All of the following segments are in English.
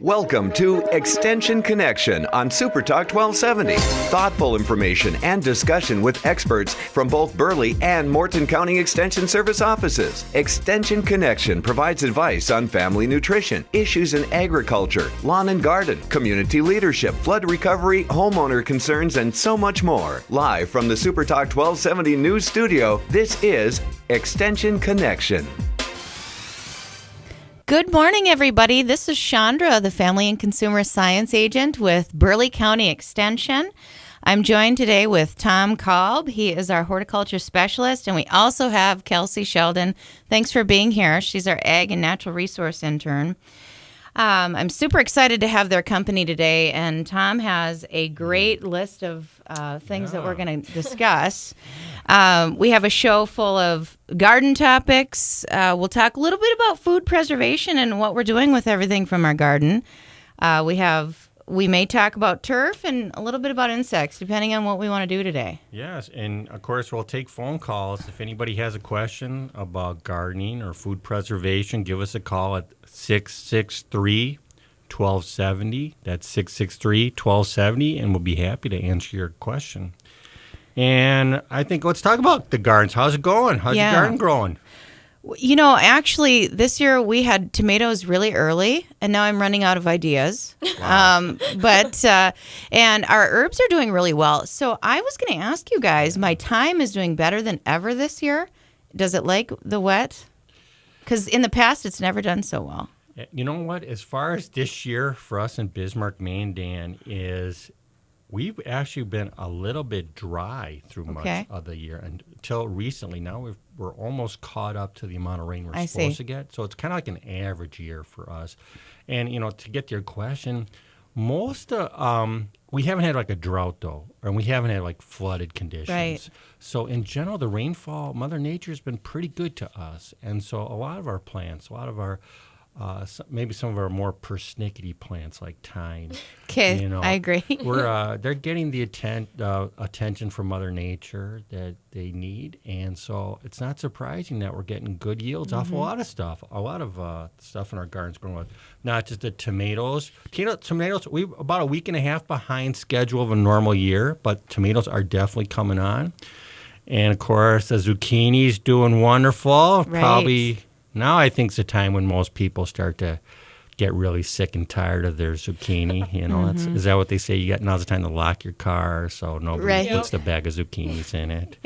Welcome to Extension Connection on Super Talk 1270. Thoughtful information and discussion with experts from both Burleigh and Morton County Extension Service offices. Extension Connection provides advice on family nutrition, issues in agriculture, lawn and garden, community leadership, flood recovery, homeowner concerns, and so much more. Live from the Super Talk 1270 News Studio, this is Extension Connection. Good morning, everybody. This is Chandra, the Family and Consumer Science Agent with Burleigh County Extension. I'm joined today with Tom Kolb. He is our horticulture specialist, and we also have Kelsey Sheldon. Thanks for being here. She's our Ag and Natural Resource intern. I'm super excited to have their company today, and Tom has a great list of things that we're going to discuss. We have a show full of garden topics. We'll talk a little bit about food preservation and what we're doing with everything from our garden. We may talk about turf and a little bit about insects, depending on what we want to do today. Yes, and of course, we'll take phone calls. If anybody has a question about gardening or food preservation, give us a call at 663-1270. That's 663-1270, and we'll be happy to answer your question. And I think let's talk about the gardens. How's it going? How's your garden growing? You know, actually, this year we had tomatoes really early, and now I'm running out of ideas. Wow. And our herbs are doing really well. So I was going to ask you guys, my thyme is doing better than ever this year. Does it like the wet? Because in the past, it's never done so well. You know what? As far as this year for us in Bismarck, Maine, Dan, is we've actually been a little bit dry through much of the year until recently. Now we're almost caught up to the amount of rain we're supposed to get. So it's kind of like an average year for us. And, you know, to get to your question, we haven't had like a drought, though, and we haven't had like flooded conditions. Right. So in general, the rainfall, Mother Nature has been pretty good to us. And so a lot of our plants, maybe some of our more persnickety plants like thyme. Okay, I agree. They're getting the attention from Mother Nature that they need, and so it's not surprising that we're getting good yields off a lot of stuff. A lot of stuff in our gardens growing with, not just the tomatoes. Tomatoes, we're about a week and a half behind schedule of a normal year, but tomatoes are definitely coming on. And of course, the zucchini's doing wonderful. Right. Probably. Now I think it's a time when most people start to get really sick and tired of their zucchini. You know, is that what they say? Now's the time to lock your car so nobody puts the bag of zucchinis in it,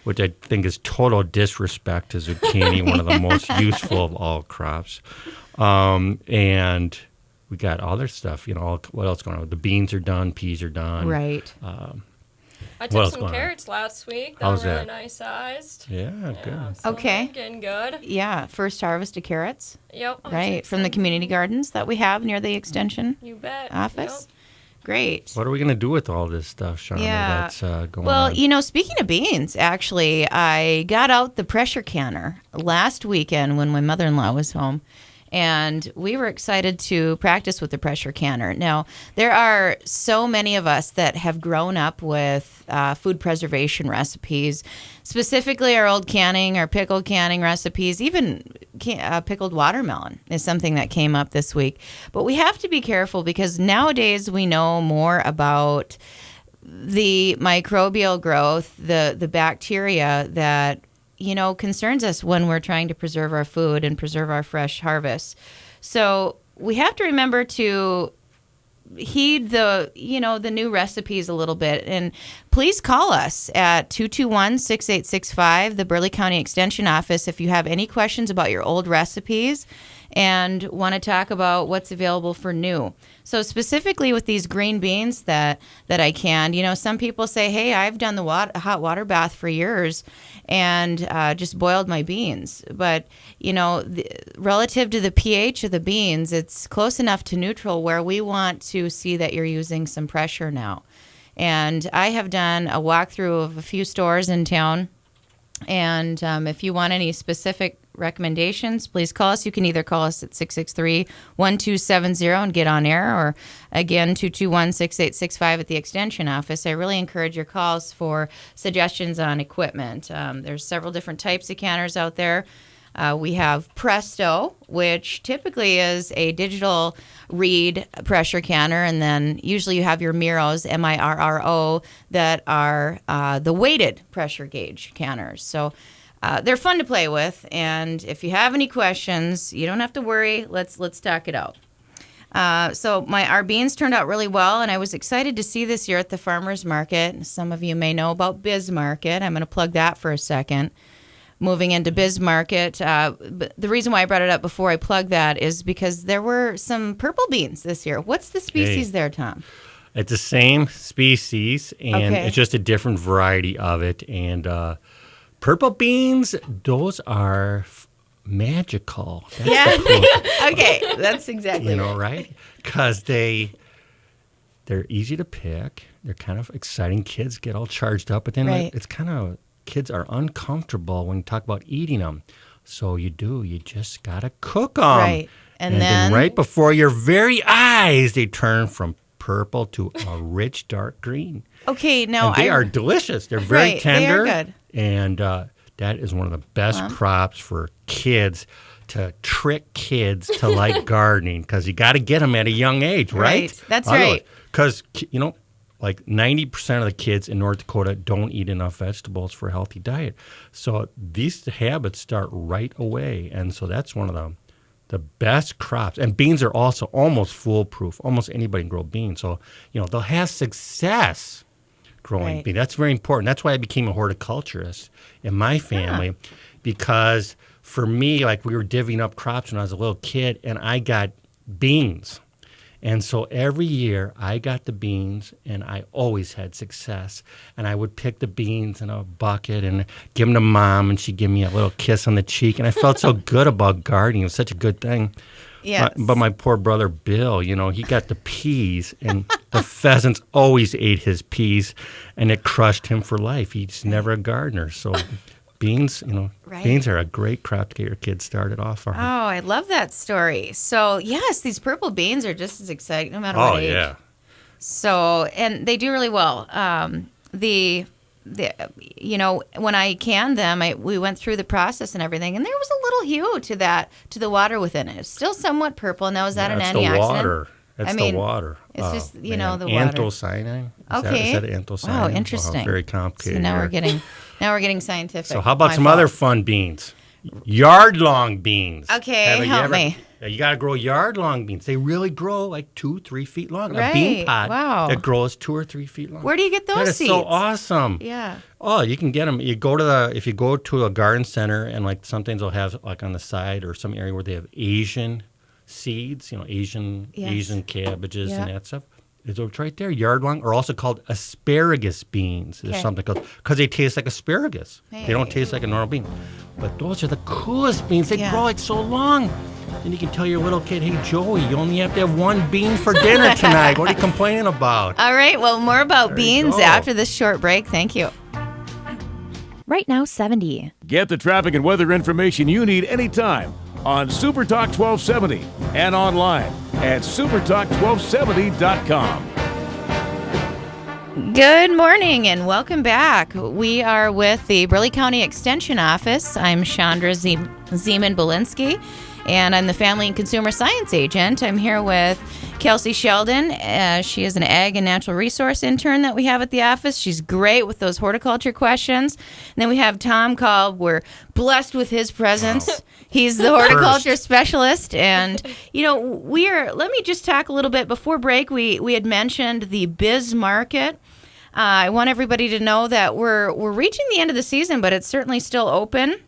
which I think is total disrespect to zucchini, one of the most useful of all crops. And we got other stuff. You know, what else going on? The beans are done, peas are done. Right. I took some carrots last week. They were really nice sized. Yeah, good. So getting good. Yeah, first harvest of carrots. Yep. Right, from the community gardens that we have near the Extension you bet. office. Yep. Great. What are we going to do with all this stuff, Shauna, that's going on? Well, you know, speaking of beans, actually, I got out the pressure canner last weekend when my mother-in-law was home. And we were excited to practice with the pressure canner. Now, there are so many of us that have grown up with food preservation recipes, specifically our old canning, our pickled canning recipes, even pickled watermelon is something that came up this week. But we have to be careful because nowadays we know more about the microbial growth, the bacteria that concerns us when we're trying to preserve our food and preserve our fresh harvests. So we have to remember to heed the new recipes a little bit. And please call us at 221-6865, the Burleigh County Extension office, if you have any questions about your old recipes and want to talk about what's available for new. So specifically with these green beans that I canned, some people say, hey, I've done the hot water bath for years and just boiled my beans. But, relative to the pH of the beans, it's close enough to neutral where we want to see that you're using some pressure now. And I have done a walkthrough of a few stores in town. And if you want any specific recommendations, please call us. You can either call us at 663-1270 and get on air, or again, 221-6865 at the Extension office. I really encourage your calls for suggestions on equipment. There's several different types of canners out there. We have Presto, which typically is a digital read pressure canner, and then usually you have your Miros, MIRRO, that are the weighted pressure gauge canners. So they're fun to play with, and if you have any questions, you don't have to worry. Let's talk it out. So our beans turned out really well, and I was excited to see this year at the farmers market. Some of you may know about Biz Market. I'm going to plug that for a second. Moving into Biz Market, but the reason why I brought it up before I plug that is because there were some purple beans this year. What's the species there, Tom? It's the same species, and it's just a different variety of it. And purple beans, those are magical. That's Okay, that's exactly right? Because they're easy to pick. They're kind of exciting. Kids get all charged up, but then it's kind of, kids are uncomfortable when you talk about eating them. So you just got to cook them. Right. And then right before your very eyes, they turn from purple to a rich dark green. Okay, now and they are delicious. They're very tender. They are good. And that is one of the best crops for kids, to trick kids to like gardening, because you got to get them at a young age, right? That's right. Because, like 90% of the kids in North Dakota don't eat enough vegetables for a healthy diet. So these habits start right away. And so that's one of the best crops. And beans are also almost foolproof. Almost anybody can grow beans. So, they'll have success growing beans. That's very important. That's why I became a horticulturist in my family, because for me, like, we were divvying up crops when I was a little kid, and I got beans. And so every year I got the beans, and I always had success. And I would pick the beans in a bucket and give them to Mom, and she'd give me a little kiss on the cheek. And I felt so good about gardening. It was such a good thing. Yes. But my poor brother Bill, he got the peas, and the pheasants always ate his peas, and it crushed him for life. He's never a gardener. So beans, beans are a great crop to get your kids started off on. Oh, I love that story. So, yes, these purple beans are just as exciting no matter what age. Oh, yeah. So, and they do really well. When I canned them, we went through the process and everything, and there was a little hue to the water within it. It's still somewhat purple. Now, is that an antioxidant? The water. It's the water. It's just, the water. Anthocyanin. Okay. Is that anthocyanin? Wow, interesting. Very complicated. So now we're getting scientific. So how about some other fun beans? Yard-long beans. Okay, help me. You got to grow yard-long beans. They really grow like 2-3 feet long. Right. A bean pod that grows 2 or 3 feet long. Where do you get those seeds? That is so awesome. Yeah. Oh, you can get them. If you go to a garden center, and like sometimes they'll have like on the side or some area where they have Asian seeds, Asian cabbages and that stuff. It's right there, yard long, or also called asparagus beans. There's something called, because they taste like asparagus. Hey. They don't taste like a normal bean. But those are the coolest beans. They grow like so long. And you can tell your little kid, hey, Joey, you only have to have one bean for dinner tonight. What are you complaining about? All right, well, more about beans after this short break. Thank you. Right now, 70. Get the traffic and weather information you need anytime on Super Talk 1270 and online at supertalk1270.com. Good morning and welcome back. We are with the Burleigh County Extension Office. I'm Chandra Zeman-Belinsky, and I'm the Family and Consumer Science Agent. I'm here with Kelsey Sheldon. She is an Ag and Natural Resource intern that we have at the office. She's great with those horticulture questions. And then we have Tom Kolb. We're blessed with his presence. Oh. He's the horticulture specialist. And, let me just talk a little bit before break. We had mentioned the Biz Market. I want everybody to know that we're reaching the end of the season, but it's certainly still open.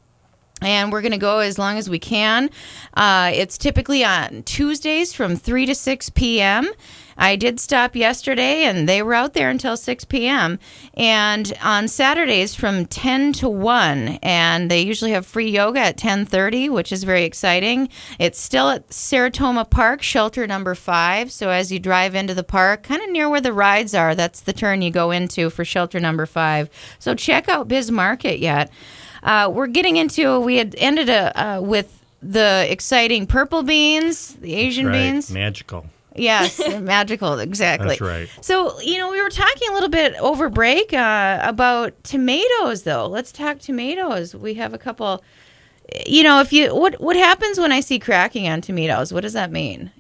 And we're going to go as long as we can. It's typically on Tuesdays from 3 to 6 p.m. I did stop yesterday, and they were out there until 6 p.m. And on Saturdays from 10 to 1. And they usually have free yoga at 10:30, which is very exciting. It's still at Saratoga Park, shelter number 5. So as you drive into the park, kind of near where the rides are, that's the turn you go into for shelter number 5. So check out Biz Market yet. We're getting into, we had ended with the exciting purple beans, the Asian beans. Magical. Yes, magical, exactly. That's right. So, we were talking a little bit over break about tomatoes, though. Let's talk tomatoes. We have a couple if you what happens when I see cracking on tomatoes? What does that mean?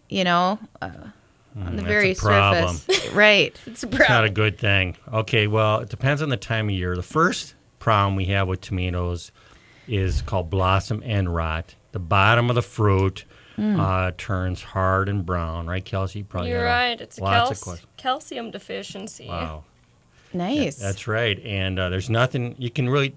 On the very surface, right? It's not a good thing. Okay, well, it depends on the time of year. The first problem we have with tomatoes is called blossom end rot. The bottom of the fruit turns hard and brown, right, Kelsey? You're right. It's a calcium deficiency. Wow. Nice. That's right. And there's nothing you can really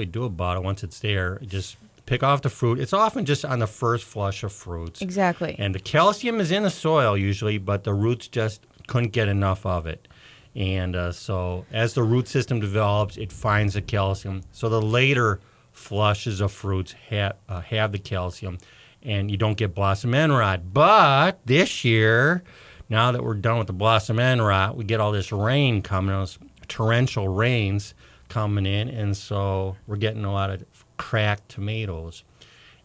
do about it once it's there. Just pick off the fruit. It's often just on the first flush of fruits. Exactly. And the calcium is in the soil usually, but the roots just couldn't get enough of it. And so as the root system develops, it finds the calcium. So the later flushes of fruits have the calcium, and you don't get blossom end rot. But this year, now that we're done with the blossom end rot, we get all this rain coming, those torrential rains coming in, and so we're getting a lot of cracked tomatoes.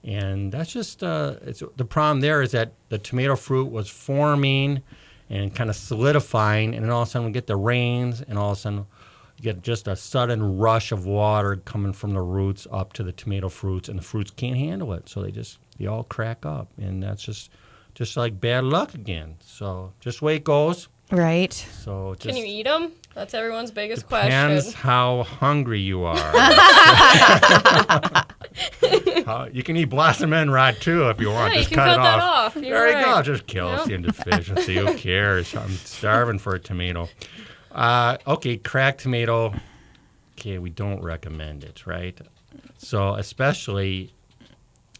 And that's just the problem there is that the tomato fruit was forming and kind of solidifying, and then all of a sudden we get the rains, and all of a sudden you get just a sudden rush of water coming from the roots up to the tomato fruits, and the fruits can't handle it, so they all crack up, and that's just like bad luck again. So just the way it goes. Right. So can you eat them? That's everyone's biggest depends question. how hungry you are. You can eat blossom end rot too if you want. Yeah, just you can cut it cut that off. off. There you right. go. Just calcium deficiency. Who cares? I'm starving for a tomato. Okay, cracked tomato. Okay, we don't recommend it, right? So especially,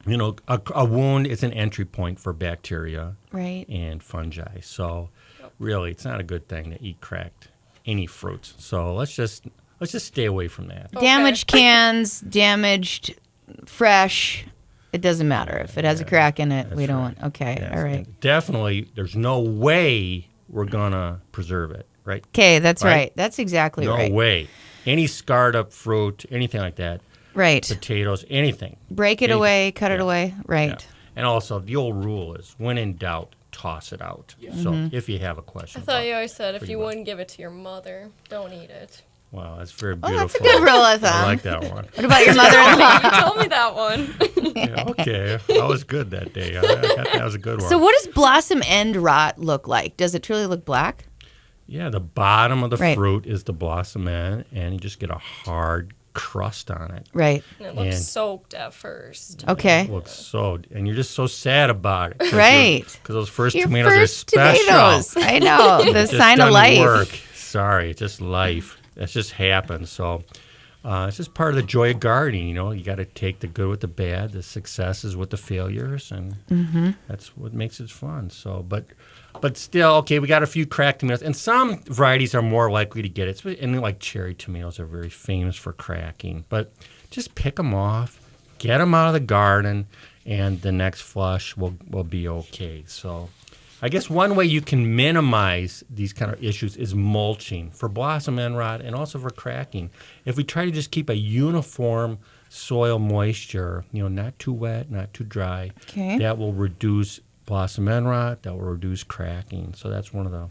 a wound is an entry point for bacteria and fungi. So really, it's not a good thing to eat cracked any fruits. So let's just stay away from that. Okay. Damaged cans, damaged fresh. It doesn't matter if it has a crack in it. We don't. Okay, yes. All right. And definitely, there's no way we're gonna preserve it, right? Okay, that's right. That's exactly right. No way. Any scarred up fruit, anything like that. Right. Potatoes, anything. Break it away, cut it away. Right. Yeah. And also, the old rule is, when in doubt, toss it out. Yeah. So if you have a question. I thought you always said if you wouldn't give it to your mother, don't eat it. Wow, that's very beautiful. That's a good rule of thumb. I like that one. What about your mother-in-law? You told me that one. Yeah, okay, that was good that day. That was a good one. So what does blossom end rot look like? Does it truly look black? Yeah, the bottom of the fruit is the blossom end, and you just get a hard crust on it. Right. And it looks soaked at first. Okay. It looks so, and you're just so sad about it. Right. Because those first your tomatoes first are special. Tomatoes. I know. The sign of life. Work. Sorry, it's just life. That's just happened. So it's just part of the joy of gardening. You got to take the good with the bad, the successes with the failures, and that's what makes it fun. So, but still, okay, we got a few cracked tomatoes, and some varieties are more likely to get it. And like cherry tomatoes are very famous for cracking. But just pick them off, get them out of the garden, and the next flush will be okay. So I guess one way you can minimize these kind of issues is mulching for blossom end rot and also for cracking. If we try to just keep a uniform soil moisture, not too wet, not too dry, that will reduce blossom end rot, that will reduce cracking. So that's one of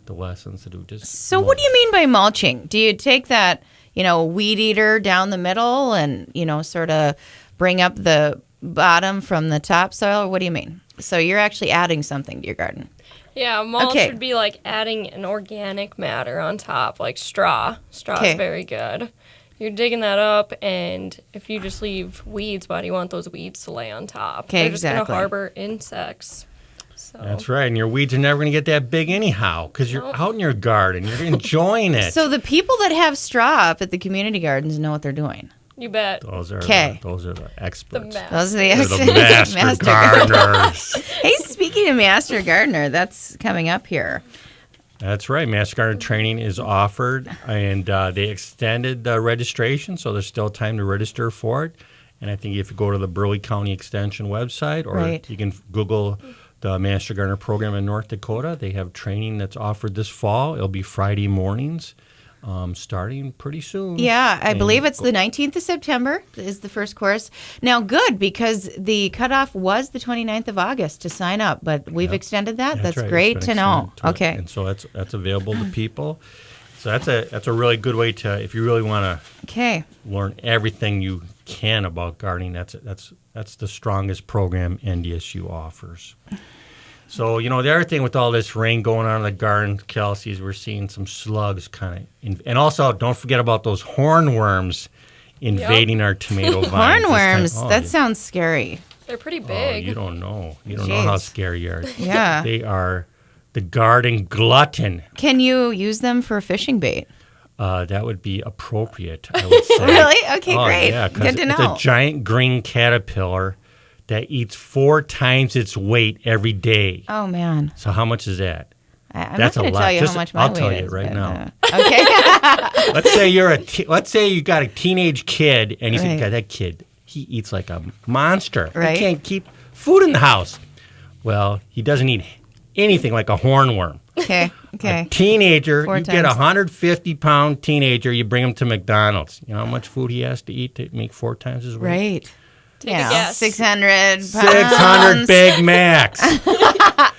the lessons to do. So what do you mean by mulching? Do you take that, weed eater down the middle and, sort of bring up the bottom from the topsoil? Or what do you mean? So you're actually adding something to your garden. Yeah, mulch would be like adding an organic matter on top, like straw. Straw is very good. You're digging that up, and if you just leave weeds, why do you want those weeds to lay on top? Okay, They're just going to harbor insects. So. That's right, and your weeds are never going to get that big anyhow because you're out in your garden. You're enjoying it. So the people that have straw up at the community gardens know what they're doing. You bet. Those are the experts. Those are the experts. They're the master gardeners. Hey, speaking of master gardener, that's coming up here. That's right. Master Gardener training is offered, and they extended the registration, so there's still time to register for it. And I think if you go to the Burleigh County Extension website, or you can Google the Master Gardener program in North Dakota, they have training that's offered this fall. It'll be Friday mornings. Starting pretty soon. Yeah, I believe it's the 19th of September is the first course. Now, good, because the cutoff was the 29th of August to sign up, but we've extended that. That's right. great to know. Okay. And so that's available to people. So that's a really good way to, if you really want to learn everything you can about gardening. That's the strongest program NDSU offers. So, the other thing with all this rain going on in the garden, Kelsey, is we're seeing some slugs kind of, and also don't forget about those hornworms invading our tomato vines. Hornworms, that sounds scary. They're pretty big. Oh, you don't know. You don't know how scary they are. Yeah. They are the garden glutton. Can you use them for fishing bait? That would be appropriate, I would say. Really? Okay, great. Yeah, good to know. It's a giant green caterpillar that eats 4 times its weight every day. Oh, man. So how much is that? I'm That's not going to tell you how much my weight is. I'll tell you right now. Okay. Let's say you got a teenage kid, and you say, God, that kid, he eats like a monster. Right. He can't keep food in the house. Well, he doesn't eat anything like a hornworm. Okay. A teenager, you get a 150-pound teenager, you bring him to McDonald's. You know how much food he has to eat to make 4 times his weight? Right. Take a guess. 600 pounds. 600 Big Macs.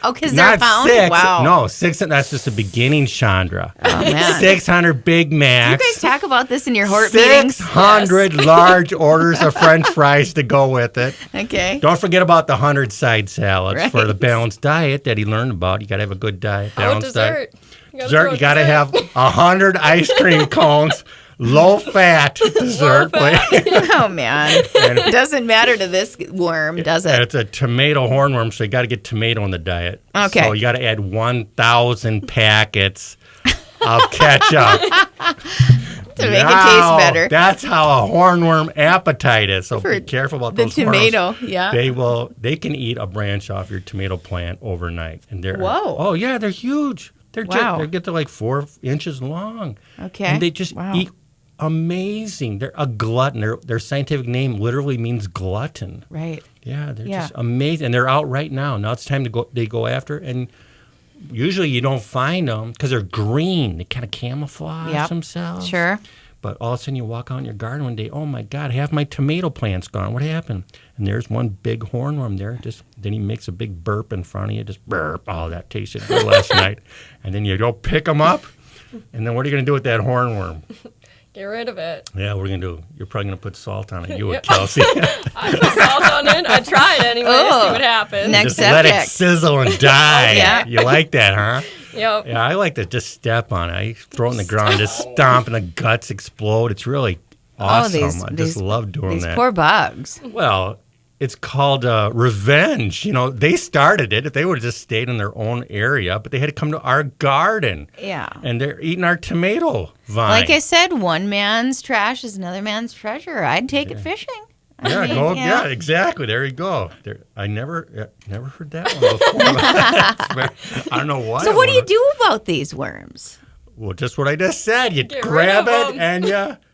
Oh, because they're pound? 6. Wow. No, 6. That's just the beginning, Chandra. Oh, man. 600 Big Macs. You guys talk about this in your Hort meetings? 600 large orders of French fries to go with it. Okay. Don't forget about the 100 side salads for the balanced diet that he learned about. You got to have a good diet, balanced diet. Dessert. You got to have 100 ice cream cones. Low-fat dessert. Oh, man. It doesn't matter to this worm, does it? It's a tomato hornworm, so you got to get tomato in the diet. Okay. So you got to add 1,000 packets of ketchup. To make it taste better. That's how a hornworm appetite is. So be careful about those tomato, hornworms. yeah. They can eat a branch off your tomato plant overnight. And Whoa. Oh, yeah, they're huge. They get to like 4 inches long. Okay. And they just eat amazing. They're a glutton. Their scientific name literally means glutton. Right. Yeah, they're just amazing. And they're out right now. Now it's time to go. They go after, and usually you don't find them because they're green. They kind of camouflage themselves. Sure. But all of a sudden you walk out in your garden one day, oh my God, half my tomato plant's gone. What happened? And there's one big hornworm there. Then he makes a big burp in front of you. Just burp. Oh, that tasted good last night. And then you go pick them up. And then what are you going to do with that hornworm? Get rid of it. Yeah, what are you going to do? You're probably going to put salt on it. You would, Kelsey. I put salt on it. I tried anyway to see what happens. Next Just let it sizzle and die. Yeah. You like that, huh? Yep. Yeah, I like to just step on it. I throw it in the ground, just stomp, and the guts explode. It's really awesome. I just love doing that. These poor bugs. Well, it's called revenge. They started it. If they would have just stayed in their own area, but they had to come to our garden. Yeah. And they're eating our tomato vine. Like I said, one man's trash is another man's treasure. I'd take it fishing. Yeah, exactly. There you go. I never heard that one before. I don't know why. So what do you do about these worms? Well, just what I just said. You Get grab rid of it and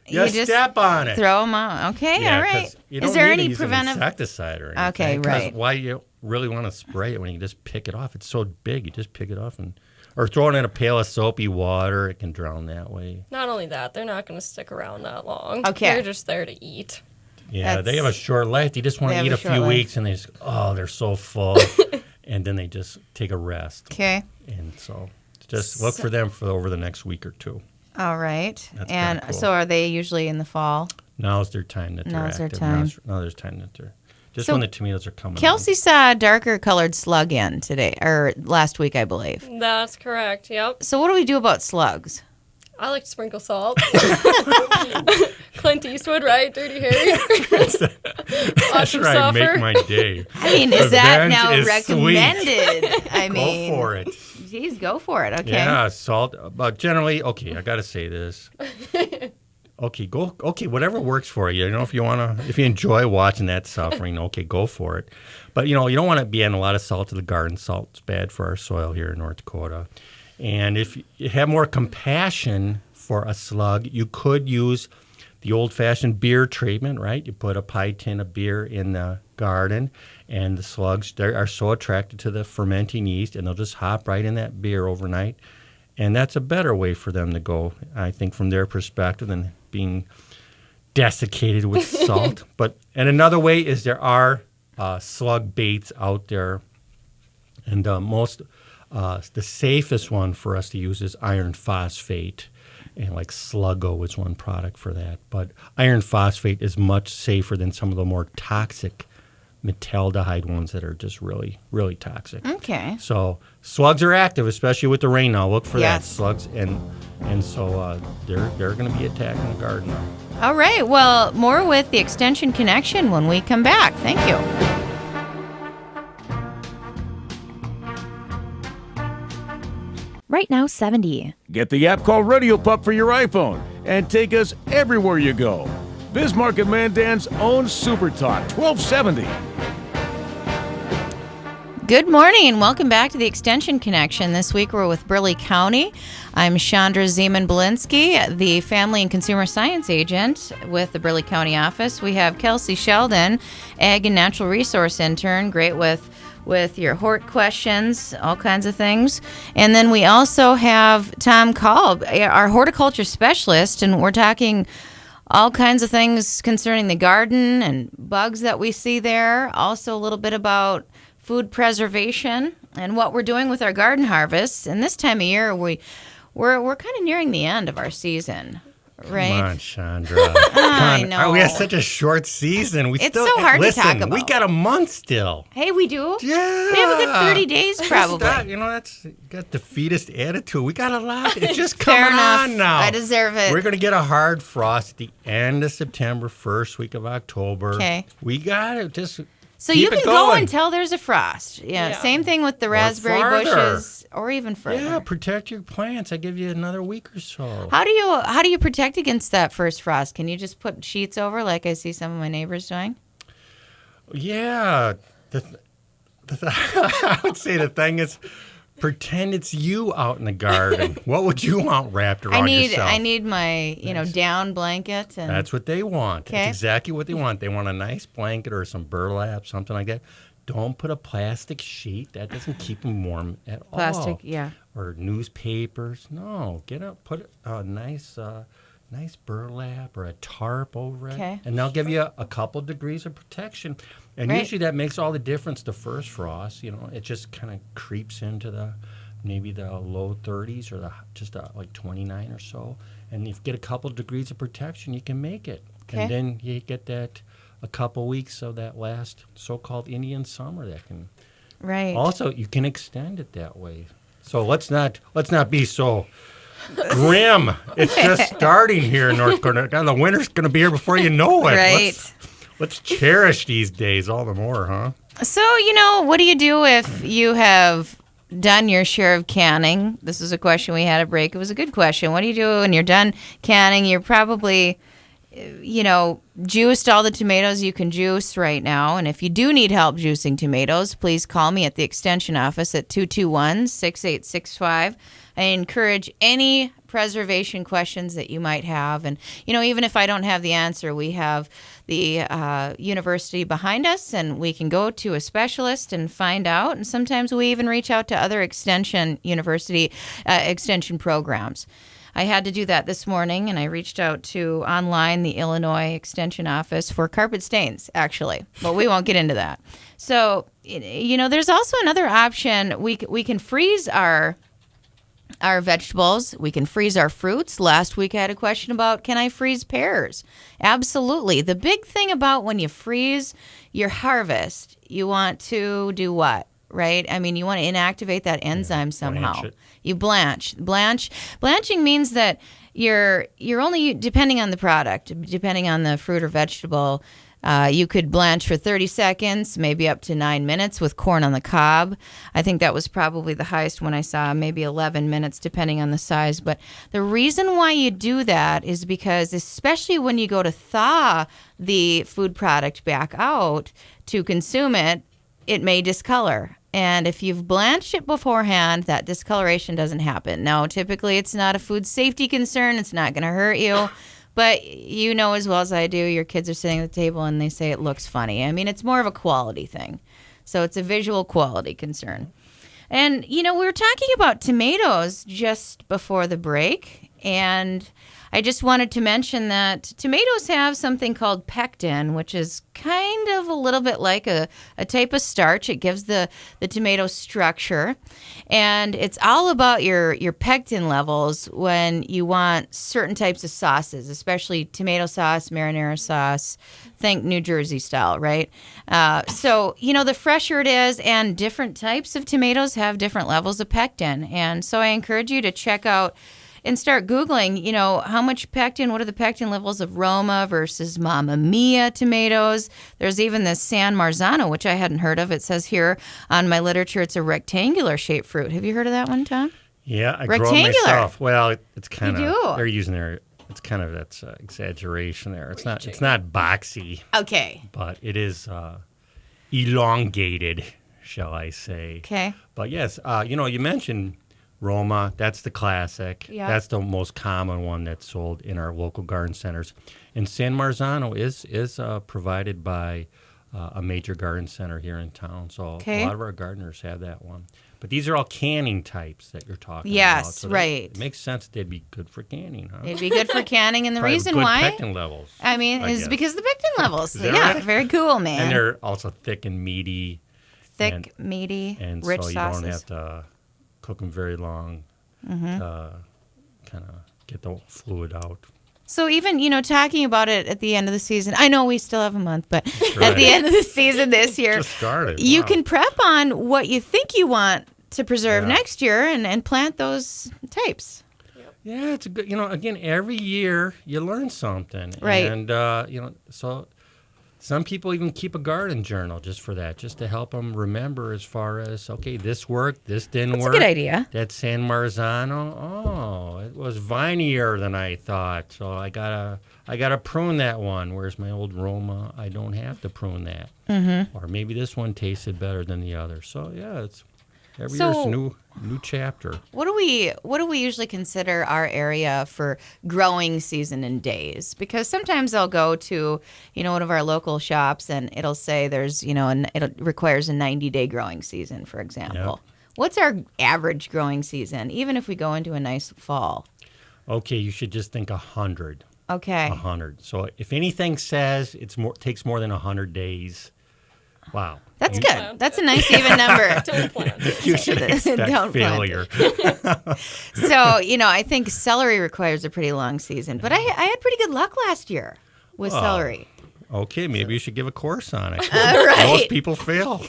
you just step on it. Throw them out. Okay, all right. Is there any preventive insecticide or anything? Okay, right. Why you really want to spray it when you can just pick it off? It's so big. You just pick it off or throw it in a pail of soapy water. It can drown that way. Not only that, they're not going to stick around that long. Okay. They're just there to eat. Yeah, they have a short life. They just want to eat a few weeks, and they're so full, and then they just take a rest. Okay. And so just look for them for over the next week or two. All right. That's and cool. so are they usually in the fall? Now's their time that they're Now's their active. time. Now there's time that they're just So when the tomatoes are coming. Kelsey saw a darker colored slug in today, or last week, I believe. That's correct. Yep. So what do we do about slugs? I like to sprinkle salt. Clint Eastwood, right? Dirty Harry. That's right. Make my day. I mean, is that Revenge now is recommended? I mean, go for it. Geez, go for it. Okay. Yeah, salt. But generally, okay, I got to say this. Okay, go. Okay, whatever works for you. If you enjoy watching that suffering, okay, go for it. But you don't want to be adding a lot of salt to the garden. Salt's bad for our soil here in North Dakota. And if you have more compassion for a slug, you could use the old-fashioned beer treatment, right? You put a pie tin of beer in the garden, and the slugs are so attracted to the fermenting yeast, and they'll just hop right in that beer overnight. And that's a better way for them to go, I think, from their perspective than being desiccated with salt. And another way is there are slug baits out there, and the safest one for us to use is iron phosphate. And like Sluggo was one product for that. But iron phosphate is much safer than some of the more toxic metaldehyde ones that are just really, really toxic. Okay. So slugs are active, especially with the rain now. Look for that, Yes. slugs. And so they're going to be attacking the garden. All right. Well, more with the Extension Connection when we come back. Thank you. Right now, 70. Get the app called Radio Pup for your iPhone and take us everywhere you go. Bismarck and Mandan's own Super Talk 1270. Good morning and welcome back to the Extension Connection. This week we're with Burleigh County. I'm Chandra Zeman-Belinsky, the Family and Consumer Science Agent with the Burleigh County office. We have Kelsey Sheldon, Ag and Natural Resource Intern, great with your hort questions, all kinds of things. And then we also have Tom Kalb, our horticulture specialist, and we're talking all kinds of things concerning the garden and bugs that we see there. Also a little bit about food preservation and what we're doing with our garden harvests. And this time of year, we're kind of nearing the end of our season, right? Come on, Chandra. I know. We have such a short season. It's so hard to talk about. We got a month still. Hey, we do? Yeah. We have a good 30 days probably. That's got defeatist attitude. We got a lot. It's just Fair coming enough. on now. I deserve it. We're going to get a hard frost at the end of September, first week of October. Okay. We got it. Just So keep you it can go going. until there's a frost. Yeah. Yeah. Same thing with the raspberry farther. bushes or even further. Yeah, protect your plants. I give you another week or so. How do you protect against that first frost? Can you just put sheets over like I see some of my neighbors doing? Yeah. I would say the thing is, pretend it's you out in the garden. What would you want wrapped around yourself? I need my down blanket and That's what they want. Okay. That's exactly what they want. They want a nice blanket or some burlap, something like that. Don't put a plastic sheet. That doesn't keep them warm at all. plastic. Yeah. Or newspapers. No, put a nice burlap or a tarp over it. Okay. And they'll give you a couple degrees of protection. And Right. usually that makes all the difference the first frost. It just kind of creeps into maybe the low 30s or like 29 or so. And if you get a couple degrees of protection, you can make it. Okay. And then you get that a couple weeks of that last so-called Indian summer that can. Right. Also, you can extend it that way. So let's not be so grim. It's just starting here in North Carolina. The winter's going to be here before you know it. Right. Let's cherish these days all the more, huh? So, what do you do if you have done your share of canning? This is a question we had at break. It was a good question. What do you do when you're done canning? You're probably, juiced all the tomatoes you can juice right now. And if you do need help juicing tomatoes, please call me at the Extension office at 221-6865. I encourage any preservation questions that you might have. And, even if I don't have the answer, we have the university behind us, and we can go to a specialist and find out. And sometimes we even reach out to other extension programs. I had to do that this morning, and I reached out to online the Illinois Extension office for carpet stains, actually. But we won't get into that. So, there's also another option. We can freeze our vegetables. We can freeze our fruits. Last week I had a question about, can I freeze pears? Absolutely. The big thing about when you freeze your harvest, you want to do what? Right? I mean, you want to inactivate that enzyme somehow. Blanch it. You blanch. Blanching means that you're only, depending on the product, depending on the fruit or vegetable, you could blanch for 30 seconds, maybe up to 9 minutes with corn on the cob. I think that was probably the highest one I saw, maybe 11 minutes, depending on the size. But the reason why you do that is because, especially when you go to thaw the food product back out to consume it, it may discolor. And if you've blanched it beforehand, that discoloration doesn't happen. Now, typically it's not a food safety concern. It's not going to hurt you. But you know as well as I do, your kids are sitting at the table and they say it looks funny. I mean, it's more of a quality thing. So it's a visual quality concern. And, we were talking about tomatoes just before the break. And I just wanted to mention that tomatoes have something called pectin, which is kind of a little bit like a type of starch. It gives the tomato structure. And it's all about your pectin levels when you want certain types of sauces, especially tomato sauce, marinara sauce. Think New Jersey style, right? So, the fresher it is, and different types of tomatoes have different levels of pectin. And so I encourage you to check out and start Googling, how much pectin, what are the pectin levels of Roma versus Mamma Mia tomatoes. There's even this San Marzano, which I hadn't heard of. It says here on my literature it's a rectangular shaped fruit. Have you heard of that one, Tom? Yeah, I grow it myself. Well, it's kind of, they're using it's kind of, that's exaggeration there. It's not boxy. Okay. But it is elongated, shall I say. Okay. But yes, you mentioned Roma. That's the classic. Yeah. That's the most common one that's sold in our local garden centers. And San Marzano is provided by a major garden center here in town. So a lot of our gardeners have that one. But these are all canning types that you're talking about. Yes, So right. It makes sense they'd be good for canning, huh? It'd be good for canning, and the Probably reason good why, pectin levels, is because of the pectin levels. Is that Yeah, right? very cool, man. And they're also thick and meaty. Thick, meaty, and rich so you sauces. don't have to cook them very long to kind of get the fluid out. So even, talking about it at the end of the season, I know we still have a month, but Right. at the end of the season this year, Just started. you Wow. can prep on what you think you want to preserve Yeah. next year and plant those types. Yeah, it's a good, again, every year you learn something. Right. And, so some people even keep a garden journal just for that, just to help them remember as far as, okay, this worked, this didn't That's work. a good idea. That San Marzano, it was vinier than I thought, so I gotta prune that one. Whereas my old Roma, I don't have to prune that. Mm-hmm. Or maybe this one tasted better than the other. So yeah, it's every year's a new chapter. What do we usually consider our area for growing season in days? Because sometimes I'll go to, one of our local shops and it'll say there's, it requires a 90-day growing season, for example. Yep. What's our average growing season, even if we go into a nice fall? Okay, you should just think 100. Okay. 100. So if anything says takes more than 100 days, wow. That's good. That's a nice even number. Don't plan. You should expect Don't plan. failure. So, I think celery requires a pretty long season. But I had pretty good luck last year with celery. Okay, maybe you should give a course on it. Right. Most people fail.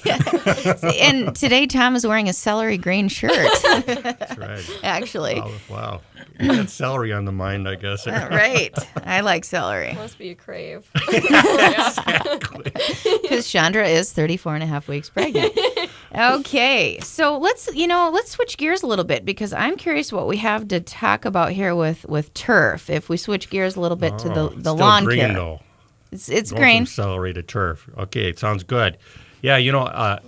And today Tom is wearing a celery green shirt, That's right. actually. Wow. You got celery on the mind, I guess. Right. I like celery. Must be a crave. Exactly. Because Chandra is 34 and a half weeks pregnant. Okay. So let's switch gears a little bit because I'm curious what we have to talk about here with turf. If we switch gears a little bit to the Still lawn green, care. though. It's Going green. from celery to turf. Okay, it sounds good. Yeah,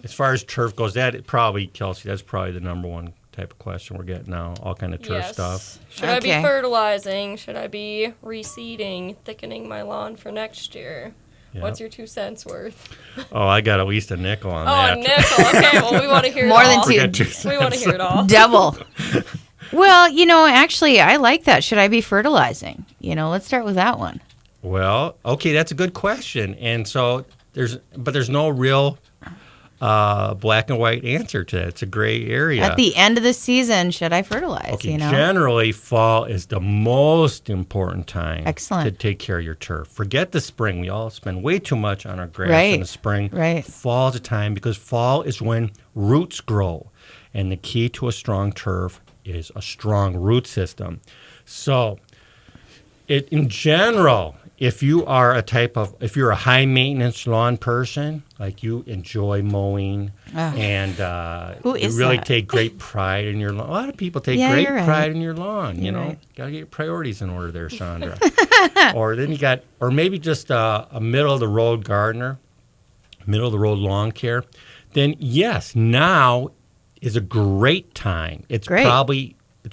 as far as turf goes, Kelsey, that's probably the number one type of question we're getting now. All kind of turf stuff. Should I be fertilizing? Should I be reseeding, thickening my lawn for next year? Yep. What's your 2 cents worth? Oh, I got at least a nickel on that. Oh, a nickel. Okay, well, we want to hear More it than all. two. Forget 2 cents. We want to hear it all. Double. Well, actually, I like that. Should I be fertilizing? Let's start with that one. Well, okay, that's a good question. And so there's no real black and white answer to that. It's a gray area. At the end of the season, should I fertilize? Okay, generally fall is the most important time Excellent. to take care of your turf. Forget the spring. We all spend way too much on our grass in the spring. Right. Fall is the time because fall is when roots grow. And the key to a strong turf is a strong root system. So in general, if you're a high maintenance lawn person, like you enjoy mowing and you really take great pride in your lawn. A lot of people take great pride in your lawn, Right. Got to get your priorities in order there, Chandra. or maybe just a middle of the road gardener, middle of the road lawn care. Then yes, now is a great time. It's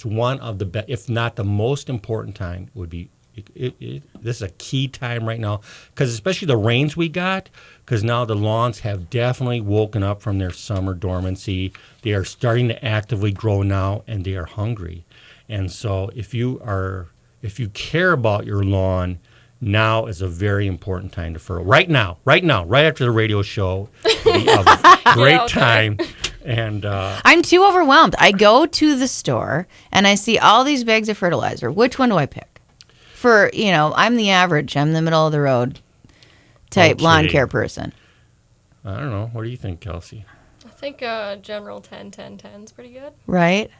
one of the best, if not the most important time would be. This is a key time right now because especially the rains we got, because now the lawns have definitely woken up from their summer dormancy. They are starting to actively grow now, and they are hungry. And so if you are if you care about your lawn, now is a very important time to fertilize. Right now, right after the radio show, would be a great time. And I'm too overwhelmed. I go to the store and I see all these bags of fertilizer. Which one do I pick? For, I'm the average. I'm the middle of the road type lawn care person. I don't know. What do you think, Kelsey? I think general 10-10-10 is pretty good. Right.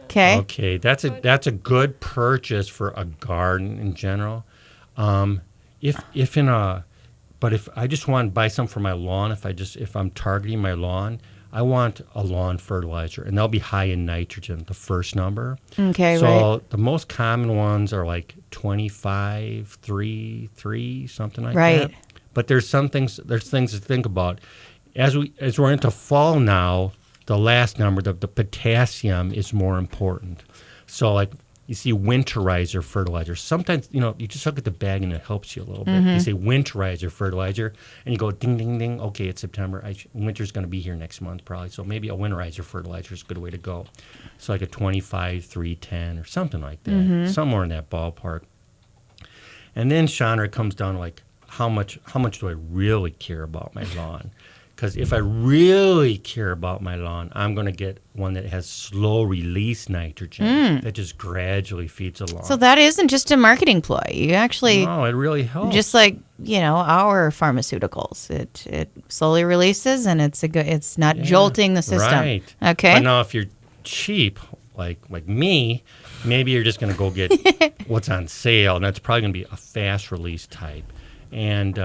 Okay. Okay, that's a good purchase for a garden in general. If I just want to buy some for my lawn, if I'm targeting my lawn, I want a lawn fertilizer, and they'll be high in nitrogen, the first number. Okay, so right. The most common ones are like 25, 3, 3, something like right. that. But there's things to think about. As we're into fall now, the last number, the potassium, is more important. So like you see winterizer fertilizer. Sometimes, you just look at the bag and it helps you a little bit. You say winterizer fertilizer and you go ding, ding, ding. Okay, it's September. Winter's going to be here next month probably. So maybe a winterizer fertilizer is a good way to go. So like a 25, 3, 10 or something like that. Somewhere in that ballpark. And then, Chandra, it comes down to like how much do I really care about my lawn? Because if I really care about my lawn, I'm going to get one that has slow release nitrogen that just gradually feeds the lawn. So that isn't just a marketing ploy. You actually... No, it really helps. Just like, our pharmaceuticals. It slowly releases and it's not jolting the system. Right. Okay. But now if you're cheap, like me, maybe you're just going to go get what's on sale, and that's probably going to be a fast release type. And...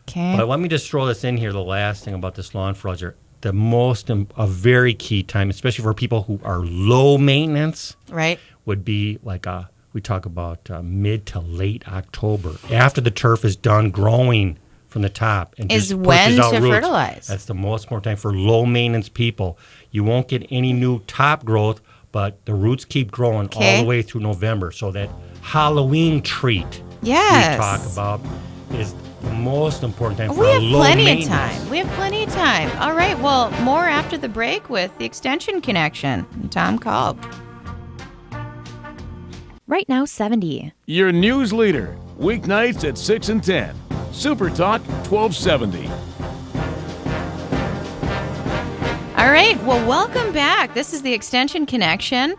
Okay. But let me just throw this in here, the last thing about this lawn fertilizer. A very key time, especially for people who are low maintenance, right, would be like we talk about mid to late October, after the turf is done growing from the top. And is just when out to roots. Fertilize. That's the most important time for low maintenance people. You won't get any new top growth, but the roots keep growing all the way through November. So that Halloween treat we talk about is the most important time for we have low plenty maintenance. of time. We have plenty of time. All right. Well, more after the break with the Extension Connection. Tom Kolb. Right now, 70. Your news leader, weeknights at 6 and 10. Super Talk 1270. All right. Well, welcome back. This is the Extension Connection.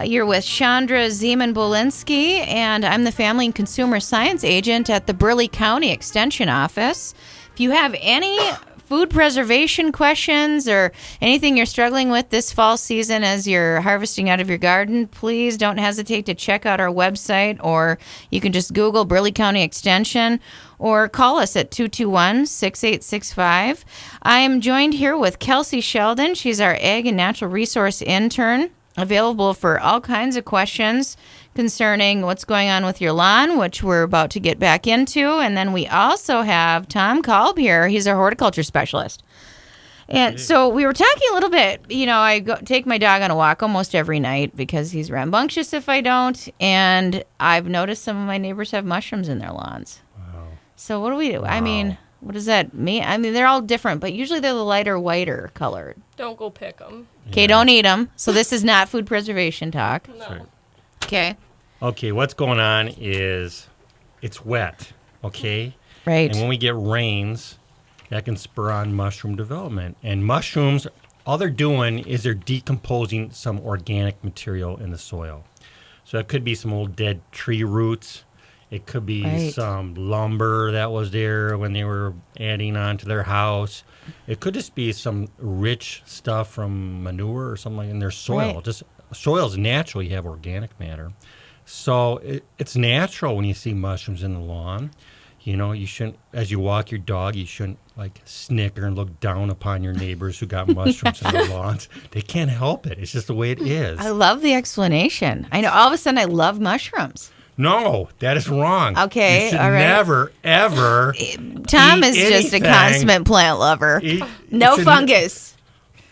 You're with Chandra Zeman-Bolinski, and I'm the Family and Consumer Science Agent at the Burleigh County Extension Office. If you have any food preservation questions or anything you're struggling with this fall season as you're harvesting out of your garden, please don't hesitate to check out our website, or you can just Google Burleigh County Extension or call us at 221-6865. I am joined here with Kelsey Sheldon. She's our Ag and Natural Resource Intern, available for all kinds of questions concerning what's going on with your lawn, which we're about to get back into. And then we also have Tom Kolb here. He's our horticulture specialist. And so we were talking a little bit, I take my dog on a walk almost every night because he's rambunctious if I don't. And I've noticed some of my neighbors have mushrooms in their lawns. Wow. So what do we do? Wow. I mean, what does that mean? I mean, they're all different, but usually they're the lighter, whiter colored. Don't go pick them. Okay, don't eat them. So this is not food preservation talk. No. Okay. Okay, what's going on is it's wet, okay? Right. And when we get rains, that can spur on mushroom development. And mushrooms, all they're doing is they're decomposing some organic material in the soil. So it could be some old dead tree roots. It could be some lumber that was there when they were adding on to their house. It could just be some rich stuff from manure or something in their soil. Right. Just soils naturally have organic matter. So it's natural when you see mushrooms in the lawn. You shouldn't, as you walk your dog, you shouldn't snicker and look down upon your neighbors who got mushrooms in their lawns. They can't help it. It's just the way it is. I love the explanation. I know all of a sudden I love mushrooms. No, that is wrong. Okay, you should all right. never, ever. Tom is eat just a anything. consummate plant lover. No should- fungus.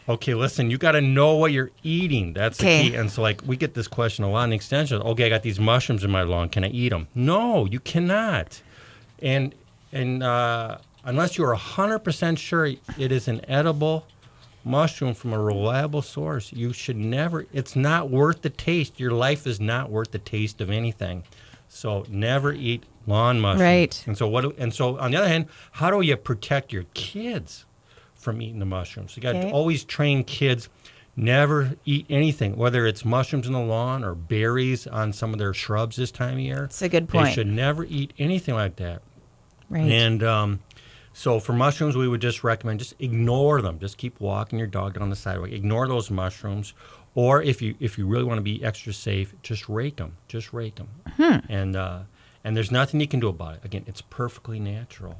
Okay, listen, you got to know what you're eating. That's the key. And so, we get this question a lot in the extension. Okay, I got these mushrooms in my lawn. Can I eat them? No, you cannot. And unless you're 100% sure it is an edible mushroom from a reliable source, you should never. It's not worth the taste. Your life is not worth the taste of anything. So never eat lawn mushrooms. Right. And so on the other hand, how do you protect your kids from eating the mushrooms? You got to always train kids never eat anything, whether it's mushrooms in the lawn or berries on some of their shrubs this time of year. That's a good point. They should never eat anything like that. Right. And so for mushrooms, we would just recommend just ignore them. Just keep walking your dog down the sidewalk. Ignore those mushrooms. Or if you really want to be extra safe, just rake them. Just rake them. And there's nothing you can do about it. Again, it's perfectly natural.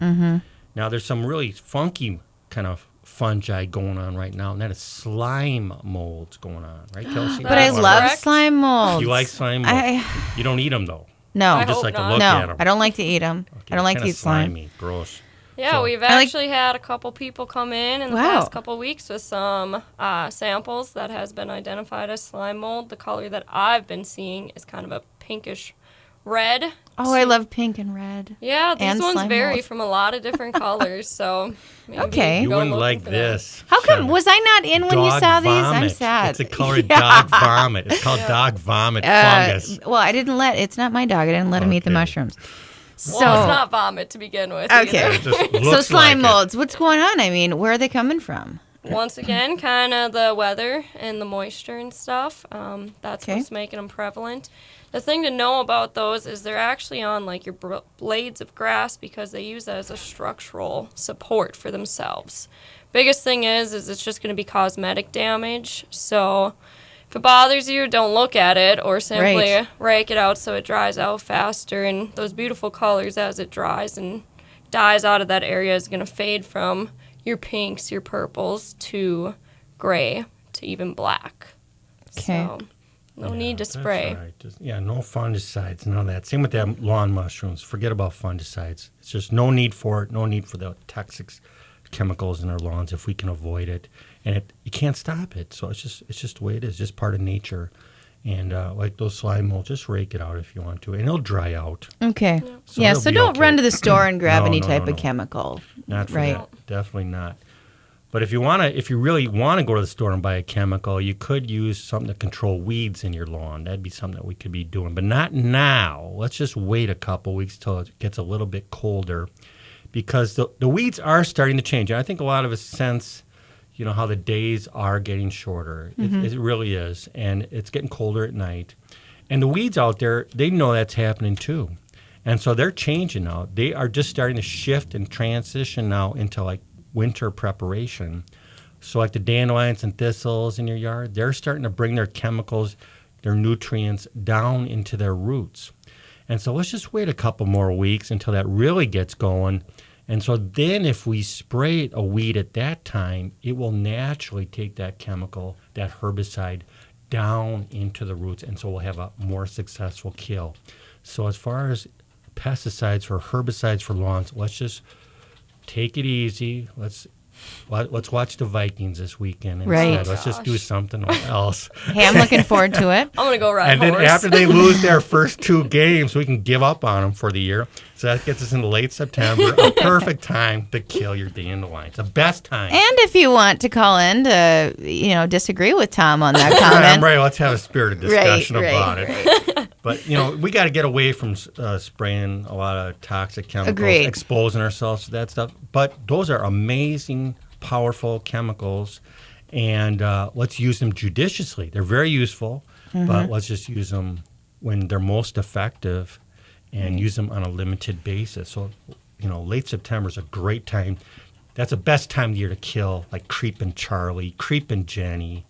Now, there's some really funky kind of fungi going on right now, and that is slime molds going on. Right, Kelsey? But I love slime molds. You like slime molds? You don't eat them, though. No. You just like to look at them. I don't like to eat them. Okay, I don't like to eat slime. Slimy, gross. Yeah, we've actually had a couple people come in the past couple weeks with some samples that has been identified as slime mold. The color that I've been seeing is kind of a pinkish red. Oh, I love pink and red. Yeah, these ones vary mold. from a lot of different colors, so maybe you wouldn't like this. How come? Was I not in when you saw these? I'm sad. It's a color dog vomit. It's called dog vomit fungus. Well, it's not my dog. I didn't let him eat the mushrooms. Well, it's not vomit to begin with. Okay. So slime like molds, what's going on? I mean, where are they coming from? Once again, kind of the weather and the moisture and stuff. That's what's making them prevalent. The thing to know about those is they're actually on like your blades of grass because they use that as a structural support for themselves. Biggest thing is it's just going to be cosmetic damage. So if it bothers you, don't look at it or simply rake it out so it dries out faster. And those beautiful colors as it dries and dies out of that area is going to fade from your pinks, your purples to gray to even black. Okay. So no need to spray. That's right. No fungicides, none of that. Same with them lawn mushrooms. Forget about fungicides. It's just no need for it. No need for the toxic chemicals in our lawns if we can avoid it. And you can't stop it. So it's just the way it is. Just part of nature. And like those slime molds, just rake it out if you want to, and it'll dry out. Okay. So don't run to the store and grab any type of chemical. Not for that. Definitely not. But if you really want to go to the store and buy a chemical, you could use something to control weeds in your lawn. That'd be something that we could be doing, but not now. Let's just wait a couple weeks till it gets a little bit colder, because the weeds are starting to change. And I think a lot of us sense, how the days are getting shorter. It really is, and it's getting colder at night. And the weeds out there, they know that's happening too. And so they're changing now. They are just starting to shift and transition now into like winter preparation. So like the dandelions and thistles in your yard, they're starting to bring their chemicals, their nutrients down into their roots. And so let's just wait a couple more weeks until that really gets going. And so then if we spray a weed at that time, it will naturally take that chemical, that herbicide, down into the roots. And so we'll have a more successful kill. So as far as pesticides for herbicides for lawns, let's just take it easy. Let's watch the Vikings this weekend instead. Right. Let's just do something else. Hey, I'm looking forward to it. I'm going to go ride And then after they lose their first 2 games, we can give up on them for the year. So that gets us into late September, a perfect time to kill your dandelions. The best time. And if you want to call in to, disagree with Tom on that comment. Right, let's have a spirited discussion about it. Right. But, we got to get away from spraying a lot of toxic chemicals, Agreed. Exposing ourselves to that stuff. But those are amazing, powerful chemicals, and let's use them judiciously. They're very useful, but let's just use them when they're most effective and use them on a limited basis. So, late September is a great time. That's the best time of year to kill, like Creepin' Charlie, Creepin' Jenny,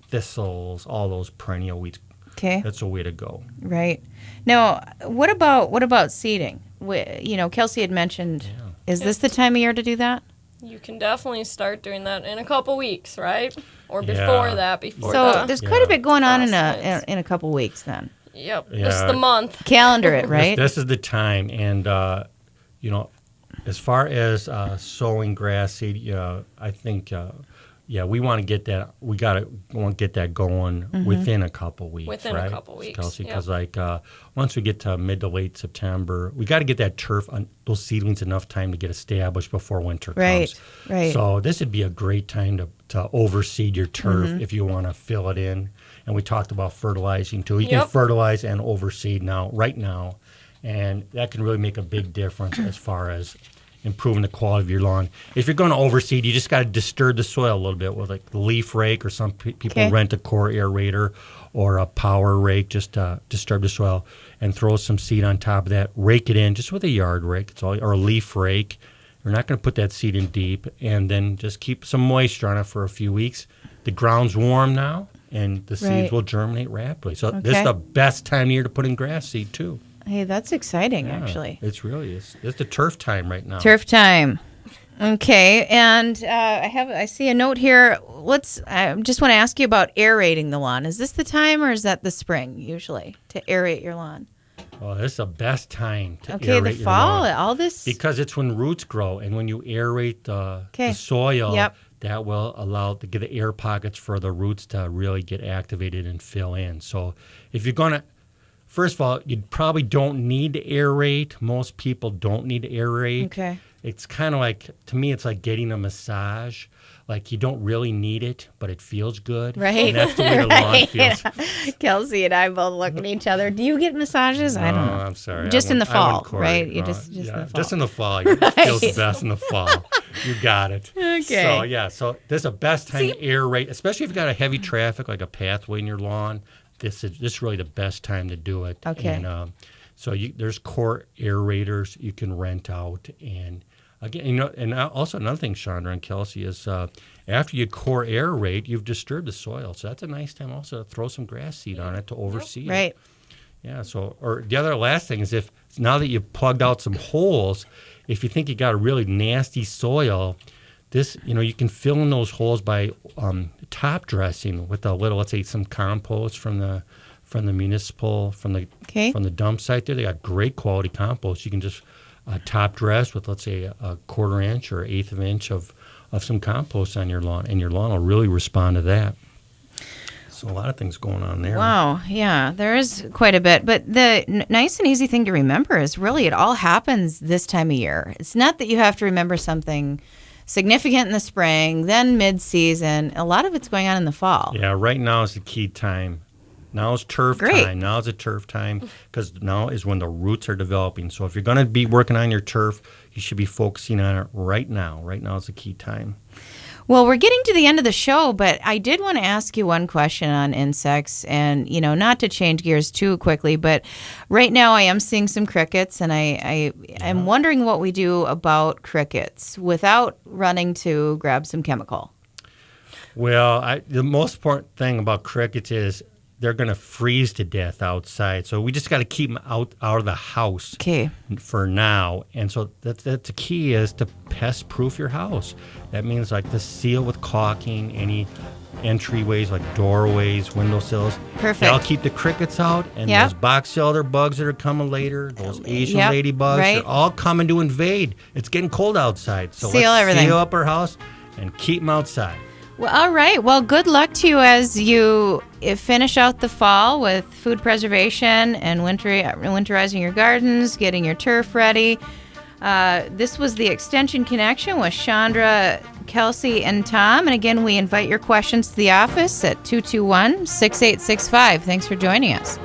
thistles, all those perennial weeds. Okay. That's a way to go. Right. Now, what about seeding? Kelsey had mentioned, is this the time of year to do that? You can definitely start doing that in a couple weeks, right? Or before that, So there's quite a bit going on in a couple weeks then. Yep. This is the month. Calendar it, right? This is the time. And, as far as sowing grass seed, I think Yeah, we want to get that. Want to get that going within a couple weeks. Within right? a couple weeks, Kelsey, because once we get to mid to late September, we got to get that turf on those seedlings enough time to get established before winter comes. Right. So this would be a great time to overseed your turf if you want to fill it in. And we talked about fertilizing too. You can fertilize and overseed right now, and that can really make a big difference as far as improving the quality of your lawn. If you're going to overseed, you just got to disturb the soil a little bit with like the leaf rake, or some people rent a core aerator or a power rake just to disturb the soil, and throw some seed on top of that. Rake it in just with a yard rake, or a leaf rake. You're not going to put that seed in deep, and then just keep some moisture on it for a few weeks. The ground's warm now, and the seeds will germinate rapidly. So this is the best time of year to put in grass seed too. Hey, that's exciting, actually. It's the turf time right now. Turf time. Okay, and I see a note here. I just want to ask you about aerating the lawn. Is this the time, or is that the spring usually to aerate your lawn? Well, this is the best time to aerate the fall, your lawn. all this because it's when roots grow, and when you aerate the soil, that will allow to get the air pockets for the roots to really get activated and fill in. So if you're going to first of all, you probably don't need to aerate. Most people don't need to aerate. Okay. It's kind of like, to me, it's like getting a massage. Like, you don't really need it, but it feels good. Right. And that's the way the lawn feels. Kelsey and I both look at each other. Do you get massages? I don't know. I'm sorry. Just in the fall, right? You just in the fall. Just in the fall. It feels best in the fall. You got it. Okay. So this is the best time to aerate, especially if you've got a heavy traffic, like a pathway in your lawn. This is really the best time to do it. Okay. And so there's core aerators you can rent out. And again, and also another thing, Chandra and Kelsey, is after you core aerate, you've disturbed the soil. So that's a nice time also to throw some grass seed on it to overseed. Right. Yeah. So, or the other last thing is, if now that you've plugged out some holes, if you think you got a really nasty soil, you can fill in those holes by top dressing with a little, let's say, some compost from the municipal, from the dump site there. They got great quality compost. You can just top dress with, let's say, a 1/4 inch or 1/8 of an inch of some compost on your lawn, and your lawn will really respond to that. So a lot of things going on there. Wow, yeah, there is quite a bit. But the nice and easy thing to remember is really it all happens this time of year. It's not that you have to remember something significant in the spring, then mid-season. A lot of it's going on in the fall. Yeah, right now is the key time. Now is turf time. Now is a turf time, because now is when the roots are developing. So if you're going to be working on your turf, you should be focusing on it right now. Right now is the key time. Well, we're getting to the end of the show, but I did want to ask you one question on insects, and not to change gears too quickly, but right now I am seeing some crickets, and I'm wondering what we do about crickets without running to grab some chemical. Well, the most important thing about crickets is they're going to freeze to death outside. So we just got to keep them out of the house for now. And so that's the key is to pest-proof your house. That means like to seal with caulking any entryways like doorways, windowsills. Perfect. That'll keep the crickets out, and those box elder bugs that are coming later, those Asian ladybugs, they're all coming to invade. It's getting cold outside. So let's seal up our house and keep them outside. Well, all right. Well, good luck to you as you finish out the fall with food preservation and winterizing your gardens, getting your turf ready. This was the Extension Connection with Chandra, Kelsey, and Tom. And again, we invite your questions to the office at 221-6865. Thanks for joining us.